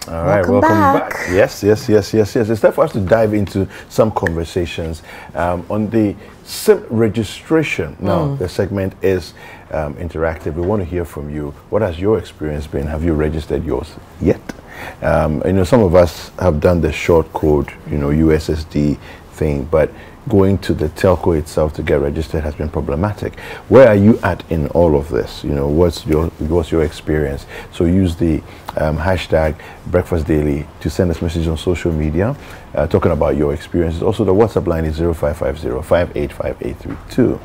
All right, welcome back. Yes. It's time for us to dive into some conversations on the SIM registration. Now, the segment is interactive. We want to hear from you. What has your experience been? Have you registered yours yet? Some of us have done the short code, USSD thing, but going to the telco itself to get registered has been problematic. Where are you at in all of this? What's your experience? So use the hashtag Breakfast Daily to send us messages on social media talking about your experiences. Also, the WhatsApp line is 0550-585832.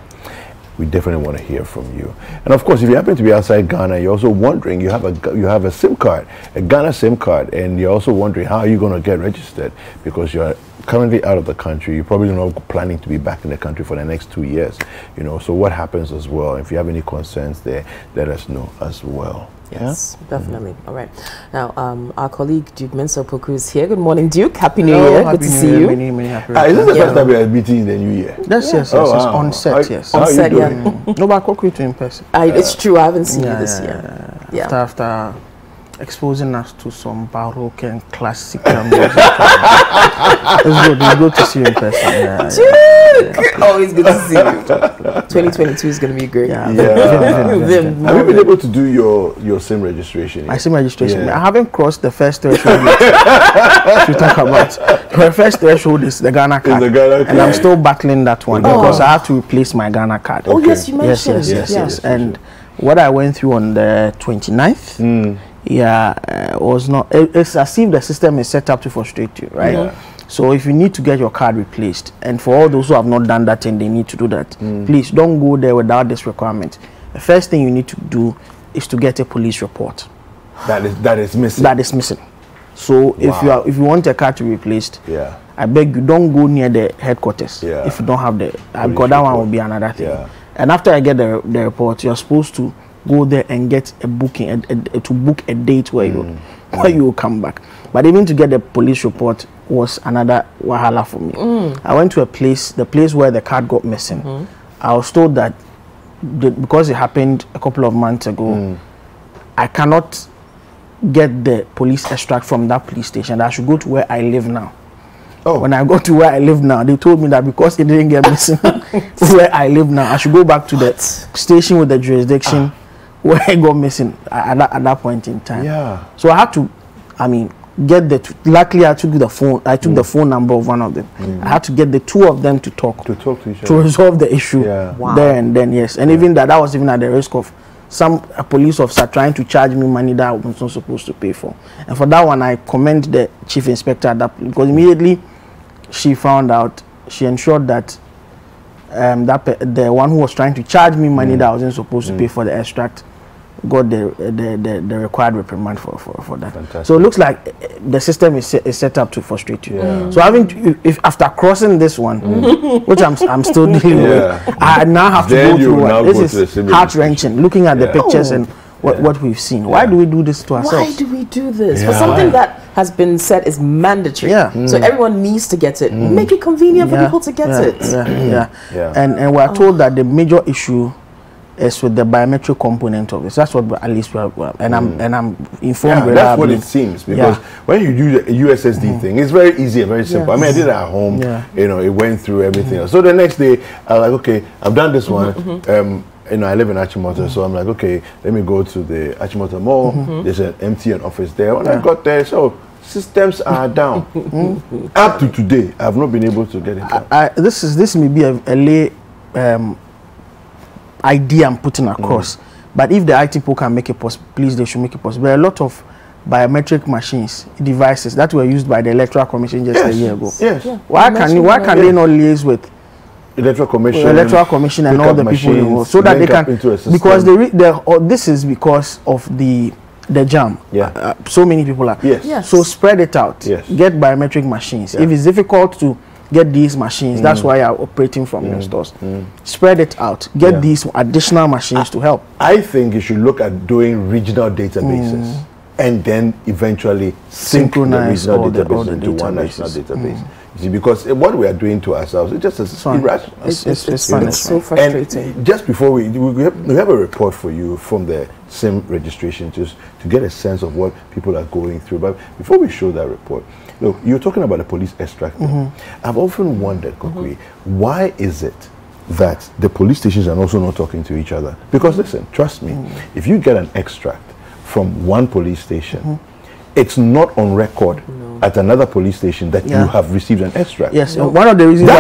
We definitely want to hear from you. And of course, if you happen to be outside Ghana, you're also wondering, you have a SIM card, a Ghana SIM card, and you're also wondering how are you going to get registered because you're currently out of the country. You're probably not planning to be back in the country for the next 2 years. So what happens as well? If you have any concerns there, let us know as well. Yes, definitely. All right. Now, our colleague Duke Mensah-Poku is here. Good morning, Duke. Happy New Year. Good to see you. Many happy is this the first time we are meeting in the new year? Yes. It's on set, yes. On set, yeah. No, but I could in person. It's true. I haven't seen you this year. Yeah. After exposing us to some Baroque and classical music. It's good to see you in person. Always good to see you. 2022 is going to be great. Have you been able to do your SIM registration yet? My SIM registration? I haven't crossed the first threshold yet. To talk about. The first threshold is the Ghana card. And I'm still battling that one because I have to replace my Ghana card. Oh, yes, you mentioned. Yes. And what I went through on the 29th, was not. It's as if the system is set up to frustrate you, right? Yeah. So if you need to get your card replaced, and for all those who have not done that and they need to do that, please don't go there without this requirement. The first thing you need to do is to get a police report. That is missing. That is missing. So if you want a card to be replaced, I beg you don't go near the headquarters. If you don't have the, because that one will be another thing. And after I get the report, you're supposed to go there and get a booking to book a date where you will come back. But even to get the police report was another wahala for me. I went to the place where the card got missing. I was told that because it happened a couple of months ago, I cannot get the police extract from that police station. I should go to where I live now. When I got to where I live now, they told me that because it didn't get missing where I live now, I should go back to the station with the jurisdiction where I got missing at that point in time. So I had to, get luckily I took the phone. I took the phone number of one of them. I had to get the two of them to talk to each other to resolve the issue there and then. And even that was even at the risk of some police officer trying to charge me money that I was not supposed to pay for. And for that one, I commend the chief inspector at that, because immediately she found out, she ensured that the one who was trying to charge me money that I wasn't supposed to pay for the extract got the required reprimand for that. Fantastic. So it looks like the system is set up to frustrate you. So if after crossing this one, which I'm still dealing with, I now have to go through one. This is heart-wrenching, looking at the pictures and what we've seen. Why do we do this to ourselves? Why do we do this? For something that has been said is mandatory. So everyone needs to get it. Make it convenient for people to get it. And we're told that the major issue is with the biometric component of this. That's what at least I'm informed. That's what it seems, because when you do the USSD thing, it's very easy and very simple. I did it at home. It went through everything else. So the next day, I was like, okay, I've done this one. I live in Achimota, so I'm like, okay, let me go to the Achimota Mall. There's an MTN office there. When I got there, so systems are down. Up to today, I've not been able to get it down. This may be a lay idea I'm putting across, but if the IT people can make it possible, please, they should make it possible. There are a lot of biometric machines, devices that were used by the Electoral Commission just a year ago. Why can they not liaise with Electoral Commission and all the people involved, so that they can, because this is because of the jam. So many people are. So spread it out. Get biometric machines. If it's difficult to get these machines, that's why you're operating from your stores. Spread it out. Get these additional machines to help. I think you should look at doing regional databases and then eventually synchronize the regional database into one national database. See, because what we are doing to ourselves, it's just irrational. It's so frustrating. And just before we have a report for you from the SIM registration just to get a sense of what people are going through. But before we show that report, look, you're talking about the police extract. I've often wondered, Kokui, why is it that the police stations are also not talking to each other? Because listen, trust me, if you get an extract from one police station, it's not on record at another police station that you have received an extract. Yes, one of the reasons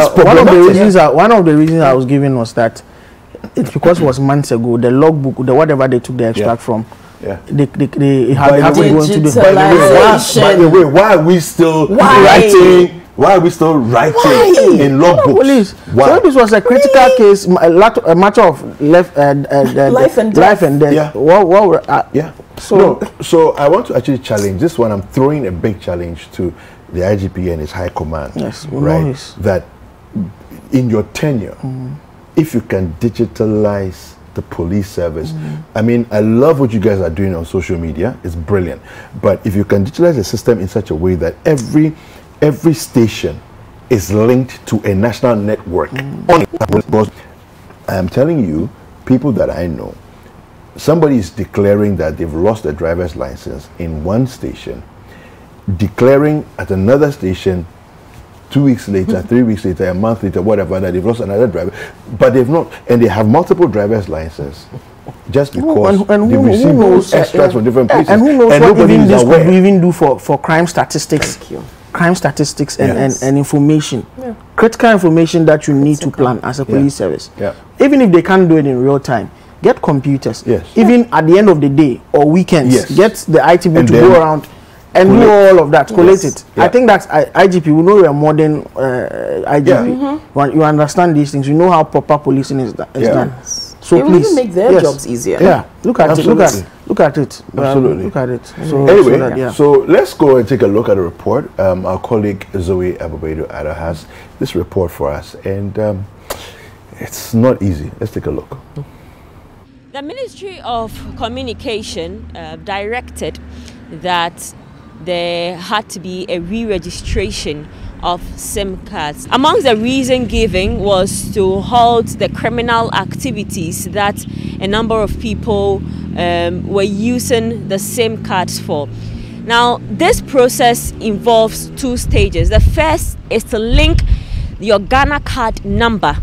I was given was that it's because it was months ago. The logbook, the whatever they took the extract from, they have to go into the. By the way, why are we still writing? Why are we still writing in logbooks? So if this was a critical case, a matter of life and death. So I want to actually challenge this one. I'm throwing a big challenge to the IGP and his high command. Yes, right. That in your tenure, if you can digitalize the police service, I mean, I love what you guys are doing on social media. It's brilliant. But if you can digitalize the system in such a way that every station is linked to a national network, I'm telling you, people that I know, somebody is declaring that they've lost their driver's license in one station, declaring at another station 2 weeks later, 3 weeks later, a month later, whatever, that they've lost another driver, but they've not, and they have multiple driver's licenses just because they receive extras from different places. And who knows what even this could even do for crime statistics. Crime statistics and information, critical information that you need to plan as a police service. Even if they can't do it in real time, get computers. Even at the end of the day or weekends, get the ITB to go around and do all of that, collate it. I think that's IGP. We know you're a modern IGP. You understand these things. You know how proper policing is done. So it please will make their jobs easier. Look at it. Look at it. Absolutely. Look at it. So anyway, so let's go and take a look at the report. Our colleague Zoe Abubedu-Ado has this report for us, and it's not easy. Let's take a look. The Ministry of Communication directed that there had to be a re-registration of SIM cards. Amongst the reason given was to halt the criminal activities that a number of people were using the SIM cards for. Now, this process involves two stages. The first is to link your Ghana card number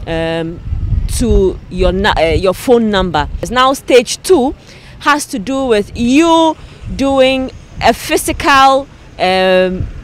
to your phone number. Now, stage 2 has to do with you doing a physical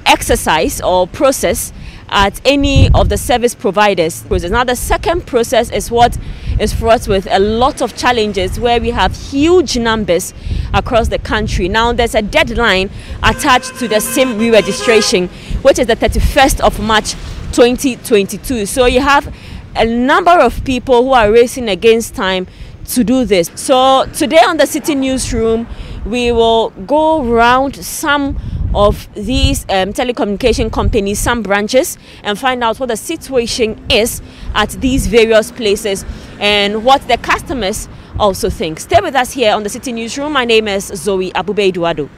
exercise or process at any of the service providers. Now, the second process is what is fraught with a lot of challenges, where we have huge numbers across the country. Now, there's a deadline attached to the SIM re-registration, which is the 31st of March 2022. So you have a number of people who are racing against time to do this. So today on the City Newsroom, we will go around some of these telecommunication companies, some branches, and find out what the situation is at these various places and what the customers also think. Stay with us here on the City Newsroom. My name is Zoe Abubedu-Ado.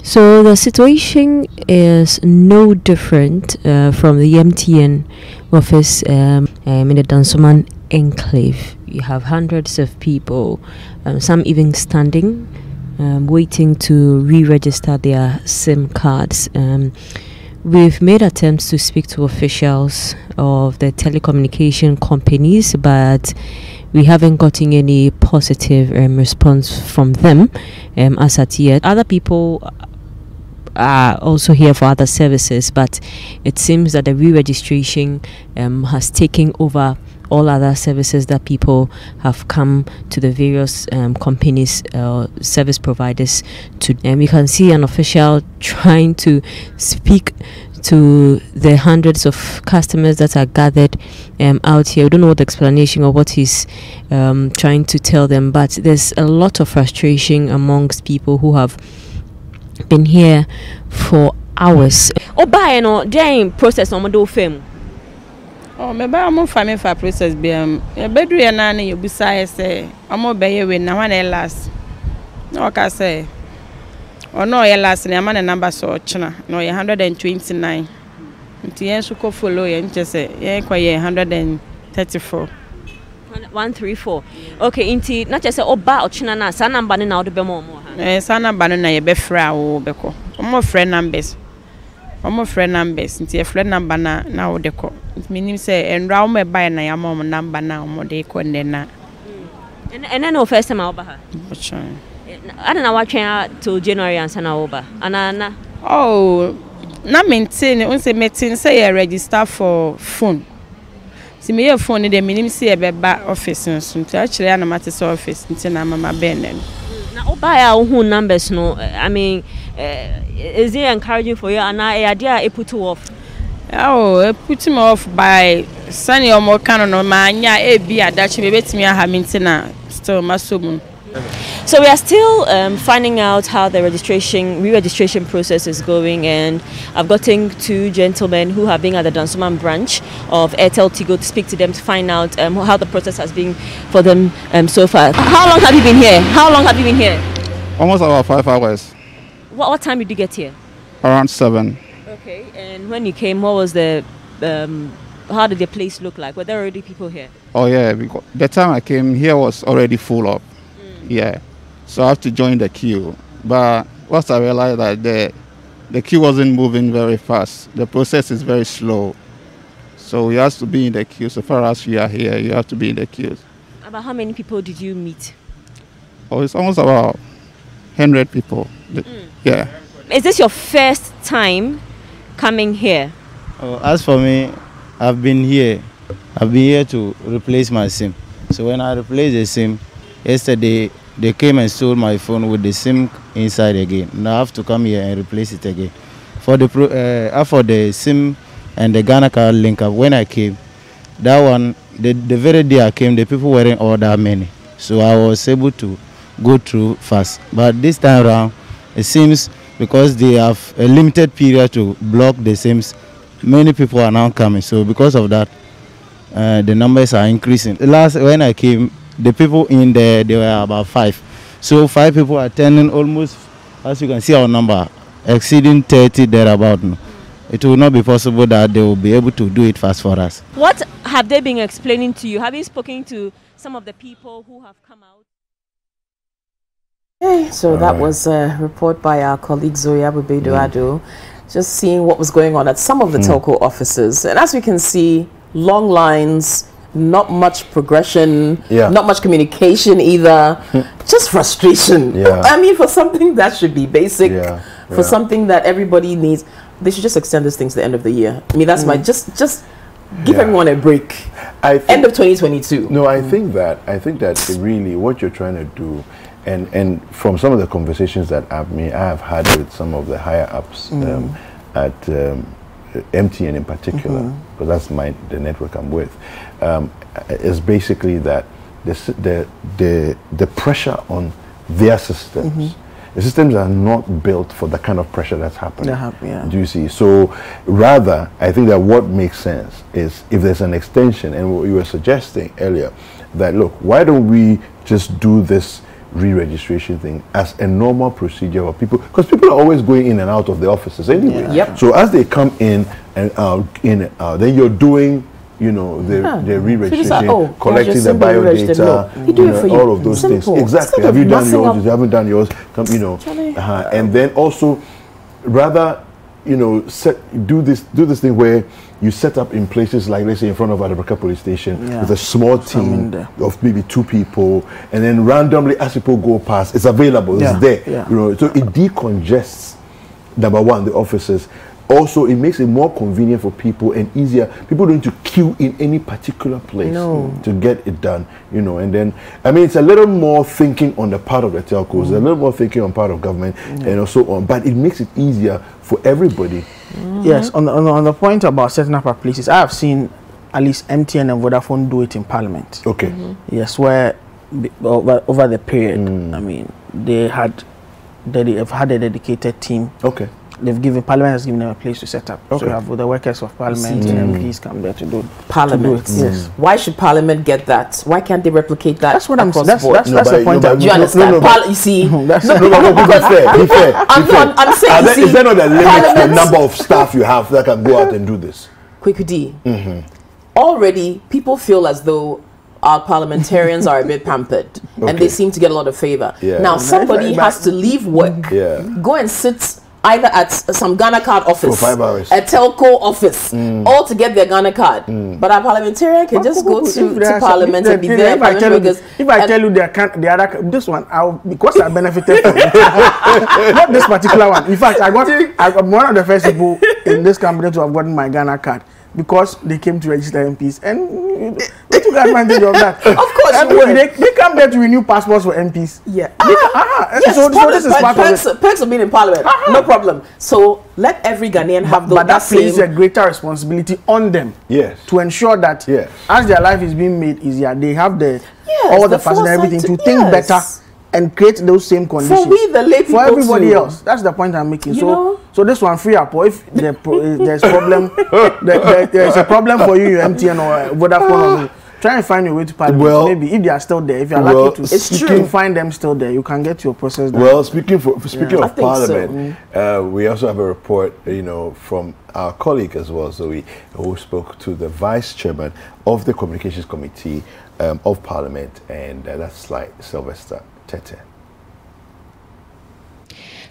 So the situation is no different from the MTN office in the Dansoman enclave. You have hundreds of people, some even standing, waiting to re-register their SIM cards. We've made attempts to speak to officials of the telecommunication companies, but we haven't gotten any positive response from them as at yet. Other people are also here for other services, but it seems that the re-registration has taken over all other services that people have come to the various companies, service providers to. And we can see an official trying to speak to the hundreds of customers that are gathered out here. We don't know what the explanation or what he's trying to tell them, but there's a lot of frustration amongst people who have been here for hours. Oh, by no, then process on do film. Oh, maybe I'm on family for process. Be bedu ya na you beside say I'm obey we na one last. No, can say. Oh no, your last name and number so china. No, 129. Nti yen so ko follow yen chese yen kwa ye 134. 134. Okay, inti na chese oba ochina na sa number ni na odo be mo ha. Sa number no na ye be fra wo be ko. Omo friend numbers. Nti ye friend number na wo de ko. Meaning say enra wo me buy na ya mom number na omo de ko ne na. And then no first time oba ha. I don't know what till January and sana oba. Ana. Oh, na maintain unse meeting say you register for phone. Si me your phone dey minim say e be ba office nso nti actually na mate say office nti na mama ben dem. Na oba ya who numbers no, I mean is it encouraging for you and I idea e put you off? Oh, e put me off by sunny or more canon no ma anya e bi adachi me betimi aha mintina still masomun. So we are still finding out how the re-registration process is going, and I've gotten two gentlemen who have been at the Dansoman branch of Airtel Tigo to speak to them to find out how the process has been for them so far. How long have you been here? Almost about 5 hours. What time did you get here? Around 7. Okay, and when you came, what was the how did the place look like? Were there already people here? Oh yeah, because the time I came here was already full up. Yeah, so I have to join the queue. But once I realized that the queue wasn't moving very fast, the process is very slow. So you have to be in the queue. So far as you are here, you have to be in the queue. About how many people did you meet? Oh, it's almost about 100 people. Yeah. Is this your first time coming here? Oh, as for me, I've been here to replace my SIM. So when I replaced the SIM, yesterday, they came and stole my phone with the SIM inside again. Now I have to come here and replace it again. For the SIM and the Ghana card link up, when I came, that one, the very day I came, the people weren't all that many. So I was able to go through fast. But this time around, it seems because they have a limited period to block the SIMs, many people are now coming. So because of that, the numbers are increasing. When I came, the people in there, they were about 5. So 5 people are attending almost, as you can see our number, exceeding 30 thereabout. It will not be possible that they will be able to do it fast for us. What have they been explaining to you? Have you spoken to some of the people who have come out? Okay, so that was a report by our colleague Zoya Bubedu-Ado, just seeing what was going on at some of the telco offices. And as we can see, long lines, not much progression, not much communication either, just frustration. I mean, for something that should be basic, for something that everybody needs, they should just extend this thing to the end of the year. I mean, that's my, just give everyone a break. End of 2022. No, I think that really what you're trying to do, and from some of the conversations that I have had with some of the higher ups at MTN in particular, because that's the network I'm with, is basically that the pressure on their systems. The systems are not built for the kind of pressure that's happening. Do you see? So rather, I think that what makes sense is if there's an extension, and what you were suggesting earlier, that look, why don't we just do this re-registration thing as a normal procedure for people, because people are always going in and out of the offices anyway. So as they come in and out, then you're doing, you know, the re-registration, collecting the biodata, all of those things. Exactly. Have you done yours? You haven't done yours. Come, you know, and then also, rather, you know, do this thing where you set up in places like, let's say, in front of Adabraka police station with a small team of maybe 2 people, and then randomly as people go past, it's available, it's there. You know, so it decongests, number one, the offices. Also, it makes it more convenient for people and easier. People don't need to queue in any particular place to get it done, you know. And then, I mean, it's a little more thinking on the part of the telcos, a little more thinking on part of government, and so on. But it makes it easier for everybody. Yes, on the point about setting up our places, I have seen at least MTN and Vodafone do it in Parliament. Okay. Yes, where over the period, I mean, they've had a dedicated team. Parliament has given them a place to set up. Okay. So you have the workers of Parliament and MPs come there to do Parliament. Yes. Why should Parliament get that? Why can't they replicate that? That's what I'm saying. That's the point. Do you understand? You see, I'm saying. Is there not a limit to the number of staff you have that can go out and do this? Quick D. Already, people feel as though our parliamentarians are a bit pampered, and they seem to get a lot of favor. Now, somebody has to leave work, go and sit either at some Ghana card office, for 5 hours, a telco office, all to get their Ghana card. But our parliamentarian can just go to Parliament and be there. If I tell you the other, this one, because I benefited from it. Not this particular one. In fact, I'm one of the first people in this company to have gotten my Ghana card, because they came to register MPs and they took advantage of that. Of course, they come there to renew passports for MPs. Yeah. Yes, so this is part of it. Perks of being in Parliament. No problem. So let every Ghanaian have those. But that places a greater responsibility on them. Yes. To ensure that as their life is being made easier, they have all the facilities and everything to think better and create those same conditions for we, the lay people, for everybody else. That's the point I'm making. So this one free up. Or if there's problem, there's a problem for you, MTN or Vodafone, or try and find your way to Parliament. Well, maybe if they are still there, if you are lucky to find them still there, you can get your process done. Well, speaking of Parliament, we also have a report, from our colleague as well. So who spoke to the Vice Chairman of the Communications Committee of Parliament, and that's like Sylvester Tete.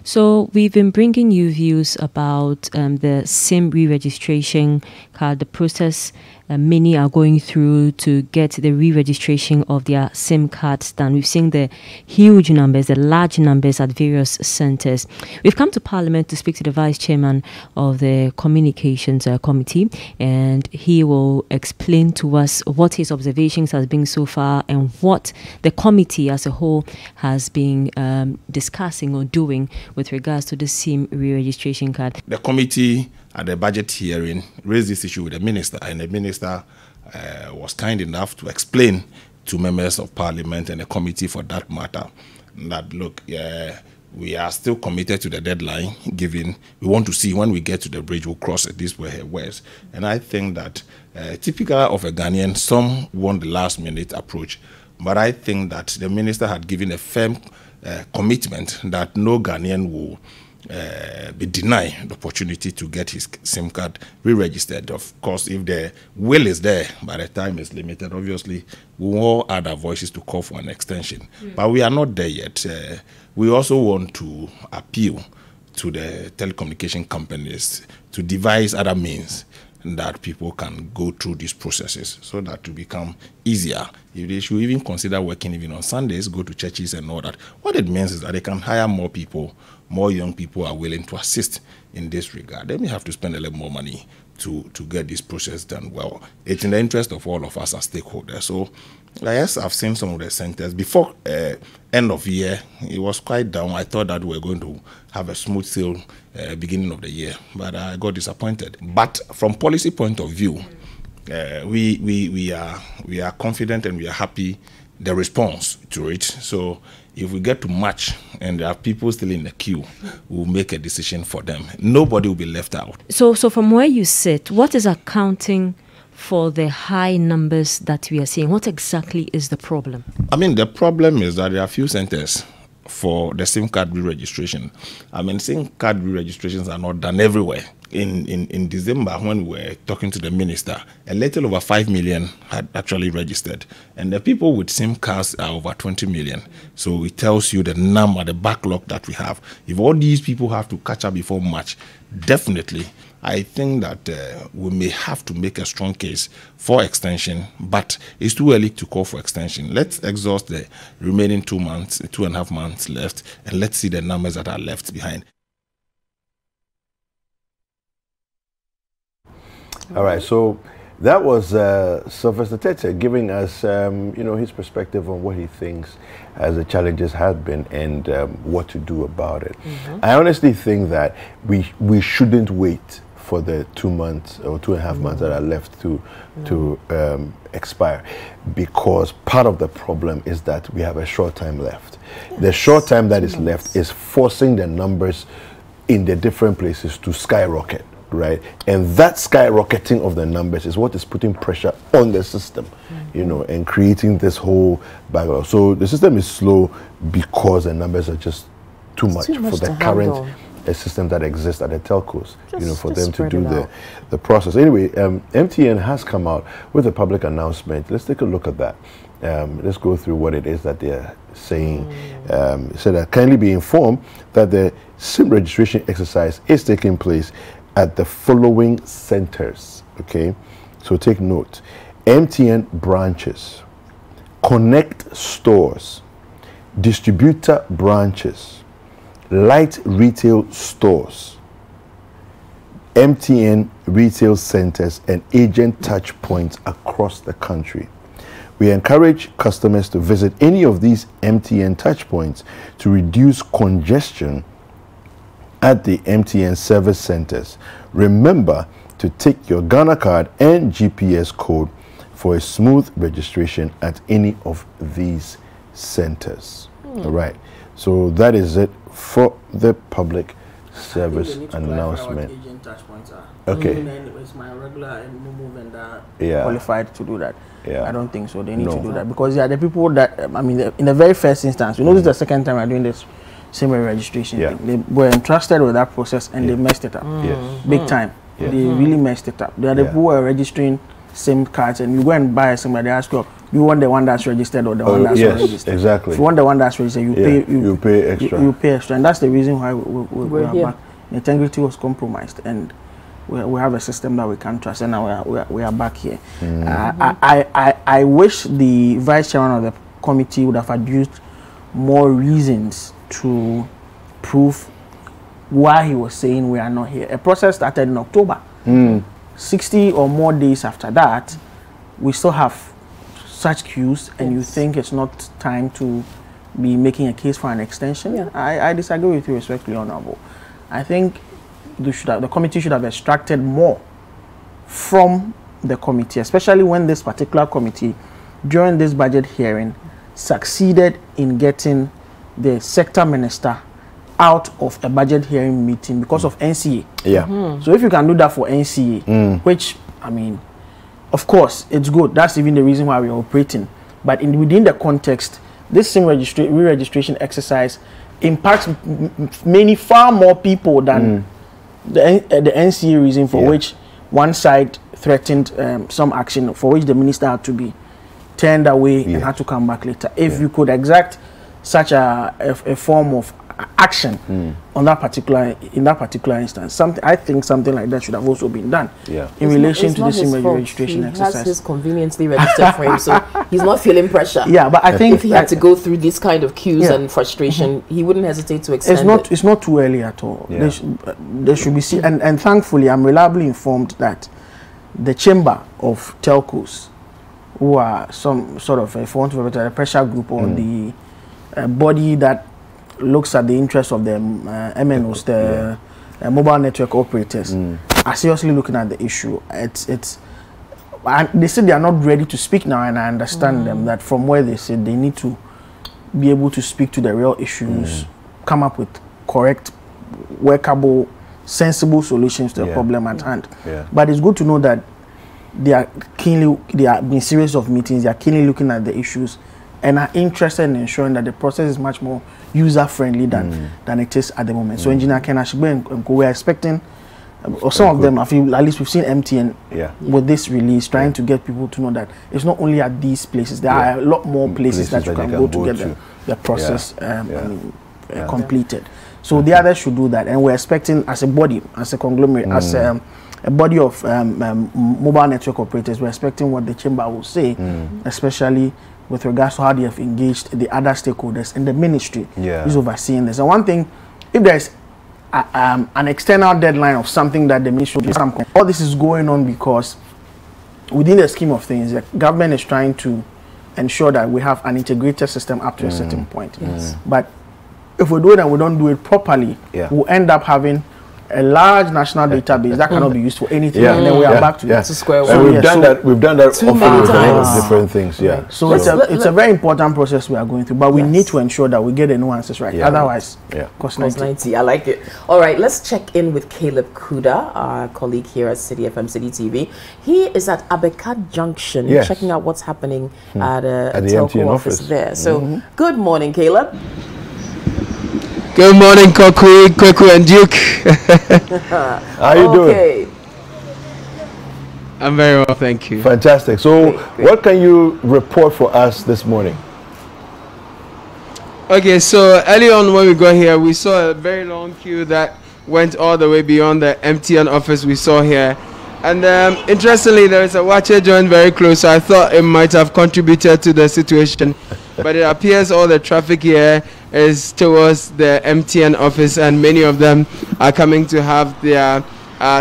So we've been bringing you views about the SIM re-registration card, the process many are going through to get the re-registration of their SIM cards done. We've seen the huge numbers, the large numbers at various centres. We've come to Parliament to speak to the Vice Chairman of the Communications Committee, and he will explain to us what his observations has been so far and what the committee as a whole has been discussing or doing with regards to the SIM re-registration card. The committee at the budget hearing raised this issue with the minister, and the minister was kind enough to explain to members of Parliament and the committee for that matter that, look, we are still committed to the deadline given. We want to see when we get to the bridge, we'll cross it. These were her words. And I think that typical of a Ghanaian, some want the last minute approach, but I think that the minister had given a firm commitment that no Ghanaian will be denied the opportunity to get his SIM card re-registered. Of course, if the will is there, by the time is limited, obviously we will all add our voices to call for an extension. But we are not there yet. We also want to appeal to the telecommunication companies to devise other means that people can go through these processes so that to become easier. If they should even consider working even on Sundays, go to churches and all that. What it means is that they can hire more people, more young people are willing to assist in this regard. They may have to spend a little more money to get this process done well. It's in the interest of all of us as stakeholders. So, yes, I've seen some of the centers. Before end of year, it was quite down. I thought that we were going to have a smooth sail beginning of the year, but I got disappointed. But from policy point of view, we are confident and we are happy the response to it. So if we get to March and there are people still in the queue, we'll make a decision for them. Nobody will be left out. So from where you sit, what is accounting for the high numbers that we are seeing? What exactly is the problem? I mean, the problem is that there are few centers for the SIM card re-registration. I mean, SIM card re-registrations are not done everywhere. In December, when we were talking to the minister, a little over 5 million had actually registered. And the people with SIM cards are over 20 million. So it tells you the number, the backlog that we have. If all these people have to catch up before March, definitely, I think that we may have to make a strong case for extension, but it's too early to call for extension. Let's exhaust the remaining 2.5 months left, and let's see the numbers that are left behind. All right, so that was Sylvester Tete giving us, his perspective on what he thinks as the challenges have been and what to do about it. I honestly think that we shouldn't wait for the 2 months or 2.5 months that are left to expire, because part of the problem is that we have a short time left. The short time that is left is forcing the numbers in the different places to skyrocket, right? And that skyrocketing of the numbers is what is putting pressure on the system, you know, and creating this whole backlog. So the system is slow because the numbers are just too much for the current system that exists at the telcos, you know, for them to do the process. Anyway, MTN has come out with a public announcement. Let's take a look at that. Let's go through what it is that they're saying. It said that kindly be informed that the SIM registration exercise is taking place at the following centers. Okay, so take note: MTN branches, Connect stores, distributor branches, light retail stores, MTN retail centers, and agent touch points across the country. We encourage customers to visit any of these MTN touch points to reduce congestion at the MTN service centers. Remember to take your Ghana card and GPS code for a smooth registration at any of these centers. All right. So that is it for the public service announcement. Okay. It's my regular vendor qualified to do that. I don't think so. They need to do that because the people that I mean, in the very first instance, you know, this is the second time we're doing this SIM registration thing. They were entrusted with that process and they messed it up. Big time. They really messed it up. They are the people who are registering SIM cards, and you go and buy a SIM card, they ask you, you want the one that's registered or the one that's not registered? Exactly. If you want the one that's registered, you pay extra. You pay extra, and that's the reason why we are back. The integrity was compromised, and we have a system that we can trust, and now we are back here. I wish the vice chairman of the committee would have adduced more reasons to prove why he was saying we are not here. A process started in October. 60 or more days after that, we still have such queues, and you think it's not time to be making a case for an extension? I disagree with you respectfully, Honorable. I think the committee should have extracted more from the committee, especially when this particular committee, during this budget hearing, succeeded in getting the sector minister out of a budget hearing meeting because of NCA. So if you can do that for NCA, which, I mean, of course, it's good. That's even the reason why we're operating. But within the context, this SIM re-registration exercise impacts far more people than the NCA reason for which one side threatened some action for which the minister had to be turned away and had to come back later. If you could exact such a form of action on that particular instance, I think something like that should have also been done in relation to the SIM registration exercise. He has his conveniently registered for him, so he's not feeling pressure. But I think if he had to go through this kind of queues and frustration, he wouldn't hesitate to extend it. It's not too early at all. There should be and thankfully I'm reliably informed that the chamber of telcos, who are some sort of a pressure group or the body that looks at the interests of the MNOs, the mobile network operators, are seriously looking at the issue. They said they are not ready to speak now, and I understand them that from where they said they need to be able to speak to the real issues, come up with correct, workable, sensible solutions to the problem at hand. But it's good to know that they are being series of meetings, they are keenly looking at the issues and are interested in ensuring that the process is much more user-friendly than it is at the moment. So Engineer Ken Ashigbe and we are expecting, or some of them, I feel, at least we've seen MTN with this release, trying to get people to know that it's not only at these places, there are a lot more places that you can go to get the process completed. So the others should do that, and we're expecting as a body, as a conglomerate, as a body of mobile network operators, we're expecting what the chamber will say, especially with regards to how they have engaged the other stakeholders in the ministry who's overseeing this. And one thing, if there's an external deadline of something that the ministry will do, all this is going on because within the scheme of things, the government is trying to ensure that we have an integrated system up to a certain point. But if we do it and we don't do it properly, we'll end up having a large national database that cannot be used for anything, and then we are back to square one. And we've done that often with a lot of different things. Yeah. So it's a very important process we are going through, but we need to ensure that we get the nuances right. Otherwise, cost 90. I like it. All right, let's check in with Caleb Kuda, our colleague here at City FM City TV. He is at Abeka Junction, checking out what's happening at the telco office there. So, good morning, Caleb. Good morning, Kweku, and Duke. How are you doing? I'm very well, thank you. Fantastic. So, what can you report for us this morning? Okay, so early on when we got here, we saw a very long queue that went all the way beyond the MTN office we saw here. And interestingly, there is a watcher joint very close, so I thought it might have contributed to the situation. But it appears all the traffic here is towards the MTN office, and many of them are coming to have their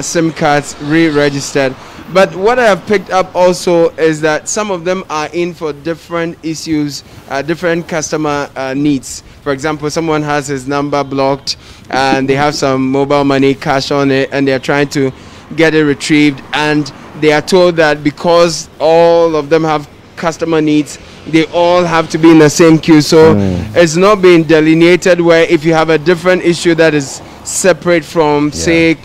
SIM cards re-registered. But what I have picked up also is that some of them are in for different issues, different customer needs. For example, someone has his number blocked and they have some mobile money cash on it and they're trying to get it retrieved, and they are told that because all of them have customer needs, they all have to be in the same queue. So it's not being delineated where if you have a different issue that is separate from, say,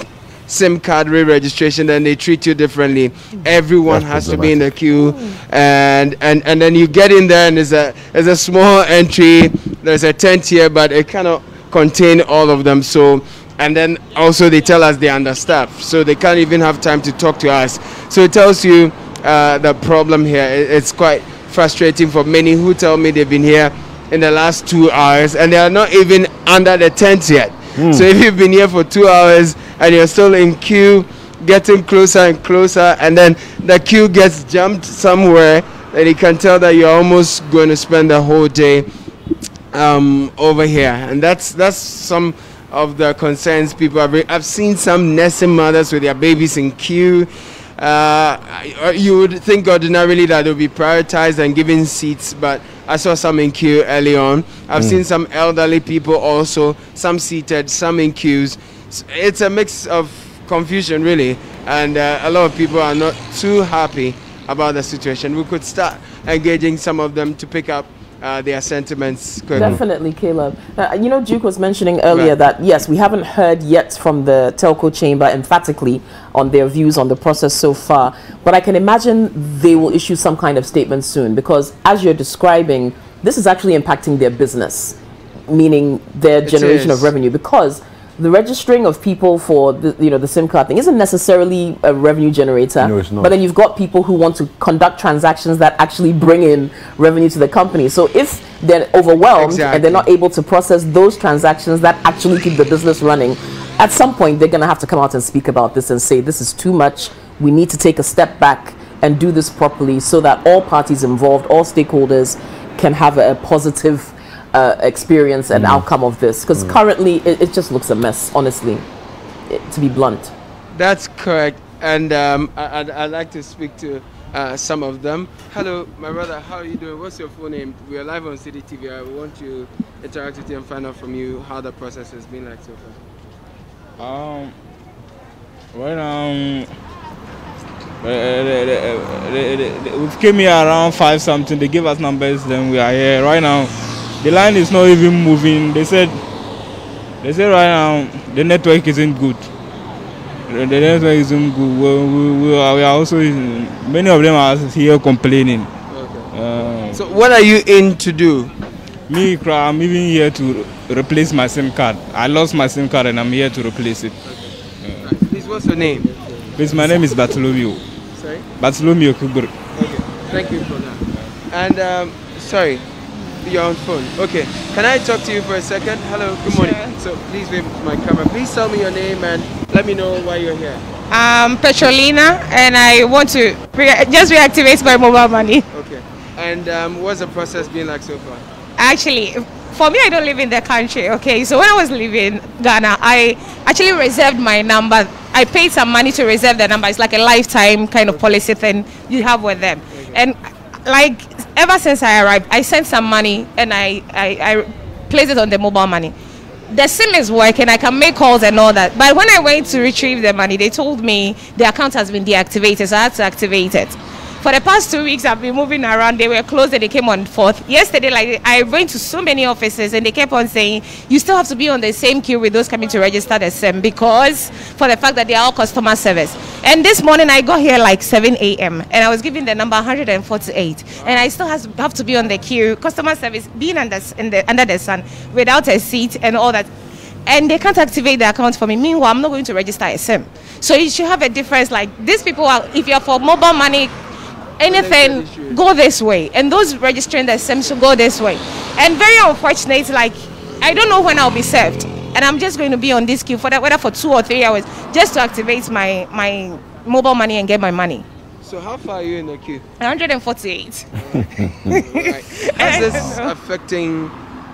SIM card re-registration, then they treat you differently. Everyone has to be in the queue, and then you get in there and there's a small entry, there's a tent here, but it cannot contain all of them. So, and then also they tell us they're understaffed, so they can't even have time to talk to us. So it tells you the problem here. It's quite frustrating for many who tell me they've been here in the last 2 hours and they are not even under the tent yet. So if you've been here for 2 hours and you're still in queue, getting closer and closer, and then the queue gets jumped somewhere, then you can tell that you're almost going to spend the whole day over here. And that's some of the concerns people have. I've seen some nursing mothers with their babies in queue. You would think ordinarily that it would be prioritized and given seats, but I saw some in queue early on. I've seen some elderly people also, some seated, some in queues. It's a mix of confusion really, and a lot of people are not too happy about the situation. We could start engaging some of them to pick up their sentiments. Definitely, Caleb. You know, Duke was mentioning earlier that yes, we haven't heard yet from the telco chamber emphatically on their views on the process so far, but I can imagine they will issue some kind of statement soon, because as you're describing, this is actually impacting their business, meaning their generation of revenue, because the registering of people for the SIM card thing isn't necessarily a revenue generator. No, it's not. But then you've got people who want to conduct transactions that actually bring in revenue to the company. So if they're overwhelmed and they're not able to process those transactions that actually keep the business running, at some point they're going to have to come out and speak about this and say this is too much. We need to take a step back and do this properly so that all parties involved, all stakeholders can have a positive experience and outcome of this, because currently it just looks a mess, honestly, to be blunt. That's correct. And I'd like to speak to some of them. Hello, my brother, how are you doing? What's your full name? We are live on City TV. I want to interact with you and find out from you how the process has been like so far. We came here around 5 something. They gave us numbers, then we are here right now. The line is not even moving. They said right now the network isn't good. The network isn't good. We are also, many of them are here complaining. Okay. So what are you in to do? Me, I'm even here to replace my SIM card. I lost my SIM card and I'm here to replace it. Okay. Please, what's your name? Please, my name is Bartholomew. Sorry? Bartholomew Kubur. Okay, thank you for that. And sorry. You're on phone. Okay. Can I talk to you for a second? Hello. Good morning. So please wave my camera. Please tell me your name and let me know why you're here. I'm Petrolina, and I want to just reactivate my mobile money. Okay. And what's the process been like so far? Actually, for me, I don't live in the country. Okay. So when I was living in Ghana, I actually reserved my number. I paid some money to reserve the number. It's like a lifetime kind of policy thing you have with them. Okay. And like ever since I arrived, I sent some money and I placed it on the mobile money. the SIM is working, I can make calls and all that. But when I went to retrieve the money, they told me the account has been deactivated, so I had to activate it. For the past 2 weeks, I've been moving around. They were closed and they came on 4th. Yesterday, like, I went to so many offices and they kept on saying, you still have to be on the same queue with those coming to register the SIM because for the fact that they are all customer service. And this morning, I got here like 7 a.m. and I was given the number 148. And I still have to be on the queue, customer service, being under the sun, without a seat and all that. And they can't activate the account for me. Meanwhile, I'm not going to register a SIM. So you should have a difference. Like, these people are, if you're for mobile money, anything, go this way, and those registering the SIM should go this way. And very unfortunate, like, I don't know when I'll be served, and I'm just going to be on this queue for that, whether for 2 or 3 hours, just to activate my mobile money and get my money. So how far are you in the queue? 148. Right. How's this affecting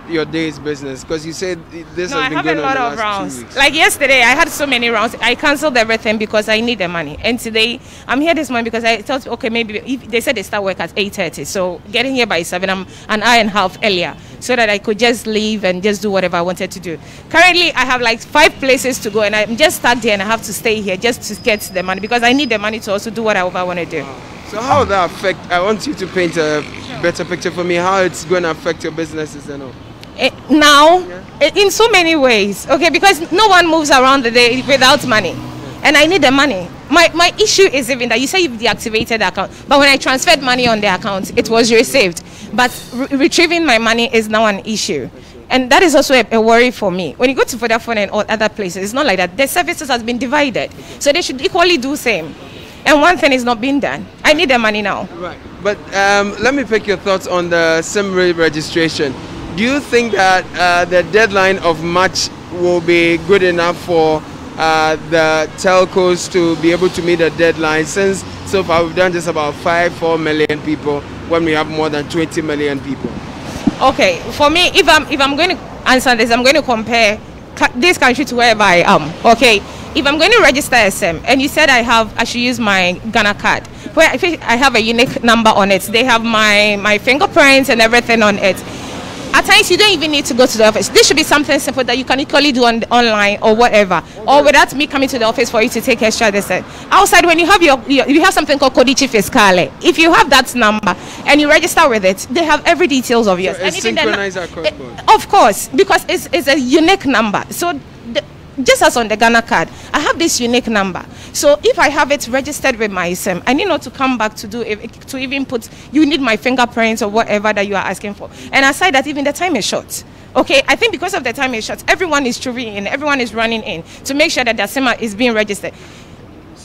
your day's business? Because you said this has been going on the last 2 weeks. Like yesterday, I had so many rounds. I cancelled everything because I need the money. And today, I'm here this morning because I thought, okay, maybe if they said they start work at 8:30. So getting here by 7, I'm an hour and a half earlier so that I could just leave and just do whatever I wanted to do. Currently, I have like 5 places to go and I'm just stuck there and I have to stay here just to get the money because I need the money to also do whatever I want to do. So how will that affect, I want you to paint a better picture for me, how it's going to affect your businesses and all. In so many ways, okay, because no one moves around the day without money, and I need the money. My issue is even that you say you've deactivated the account, but when I transferred money on the account, it was received, but retrieving my money is now an issue, and that is also a worry for me. When you go to Vodafone and all other places, it's not like that. The services has been divided, so they should equally do same. And one thing is not being done. I need the money now. Right, but let me pick your thoughts on the SIM registration. Do you think that the deadline of March will be good enough for the telcos to be able to meet the deadline, since so far we've done just about 4 million people when we have more than 20 million people? Okay, for me, if I'm going to answer this, I'm going to compare this country to wherever I am. Okay, if I'm going to register a SIM and you said I should use my Ghana card, where I have a unique number on it, they have my fingerprints and everything on it. At times, you don't even need to go to the office. This should be something simple that you can equally do online or whatever, or without me coming to the office for you to take extra distance. Outside, when you have you have something called Codice Fiscale. If you have that number and you register with it, they have every details of yours. So it's synchronized across board. Of course, because it's a unique number. So just as on the Ghana card, I have this unique number. So if I have it registered with my SIM, I need not to come back to even put, you need my fingerprints or whatever that you are asking for. And aside that, even the time is short. Okay, I think because of the time is short, everyone is trooping in, everyone is running in to make sure that their SIM is being registered.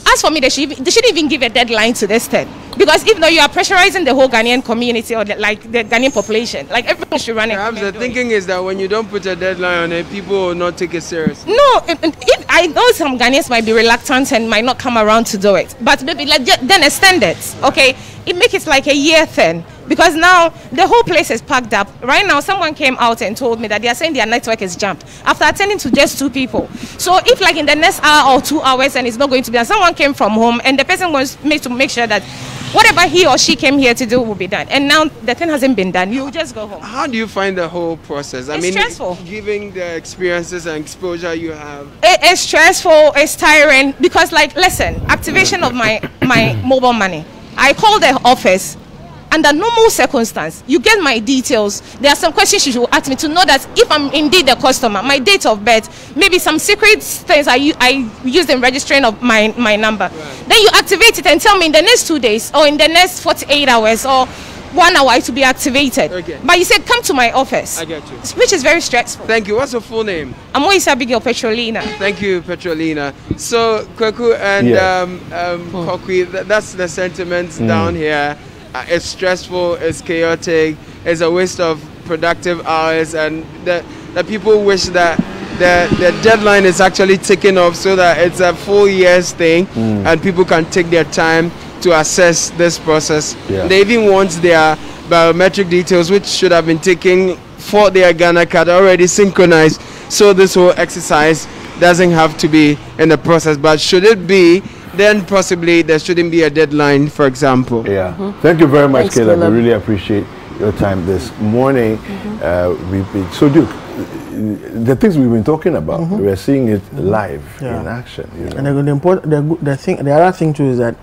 As for me, they shouldn't even give a deadline to this thing, because if not, you are pressurizing the whole Ghanaian community or the Ghanaian population. Like, everyone should run it. Perhaps the thinking is that when you don't put a deadline on it, people will not take it seriously. No, if I know some Ghanaians might be reluctant and might not come around to do it, but maybe then extend it. Okay, it make it like a year thing. Because now the whole place is packed up. Right now, someone came out and told me that they are saying their network is jammed after attending to just 2 people. So if like in the next hour or 2 hours and it's not going to be done, someone came from home and the person wants me to make sure that whatever he or she came here to do will be done. And now the thing hasn't been done. You just go home. How do you find the whole process? It's stressful. Given the experiences and exposure you have. It's stressful. It's tiring. Because like, listen, activation of my mobile money. I called the office. Under normal circumstance, you get my details. There are some questions you should ask me to know that if I'm indeed a customer, my date of birth, maybe some secret things I use in registering of my number. Right. Then you activate it and tell me in the next 2 days or in the next 48 hours or 1 hour to be activated. Okay. But you said come to my office. I get you. Which is very stressful. Thank you. What's your full name? I'm Moise Abigail Petrolina. Thank you, Petrolina. So Kwaku and Kokwi, that's the sentiments down here. It's stressful, it's chaotic, it's a waste of productive hours, and the people wish that the deadline is actually taken off so that it's a full year's thing and people can take their time to assess this process. Yeah. They even want their biometric details, which should have been taken for their Ghana card, already synchronized, so this whole exercise doesn't have to be in the process. But should it be, then possibly there shouldn't be a deadline, for example. Yeah. Thank you very much, Caleb. We really appreciate your time this morning. So Duke, the things we've been talking about, we're seeing it live in action. You know? And the other thing too is that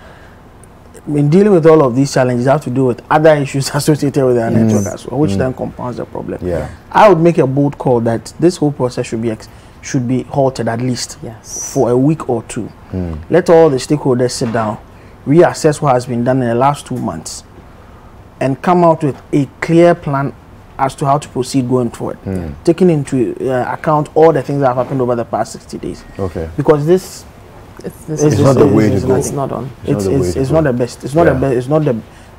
in dealing with all of these challenges, you have to deal with other issues associated with our network as well, which then compounds the problem. Yeah. I would make a bold call that this whole process should be halted at least for a week or two. Let all the stakeholders sit down, reassess what has been done in the last 2 months, and come out with a clear plan as to how to proceed going forward, taking into account all the things that have happened over the past 60 days. Okay. Because this it's not the way to go. It's not on. It's not the best. It's not the best.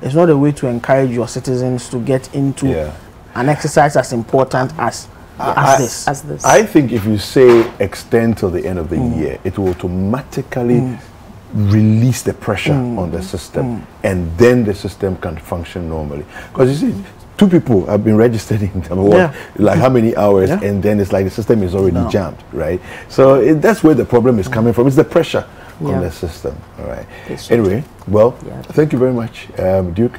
It's not the way to encourage your citizens to get into an exercise as important as this. I think if you say extend till the end of the year, it will automatically release the pressure on the system, and then the system can function normally. Because you see, 2 people have been registered in like how many hours, and then it's like the system is already jammed, right? So that's where the problem is coming from. It's the pressure on the system. All right. Anyway, well, thank you very much, Duke.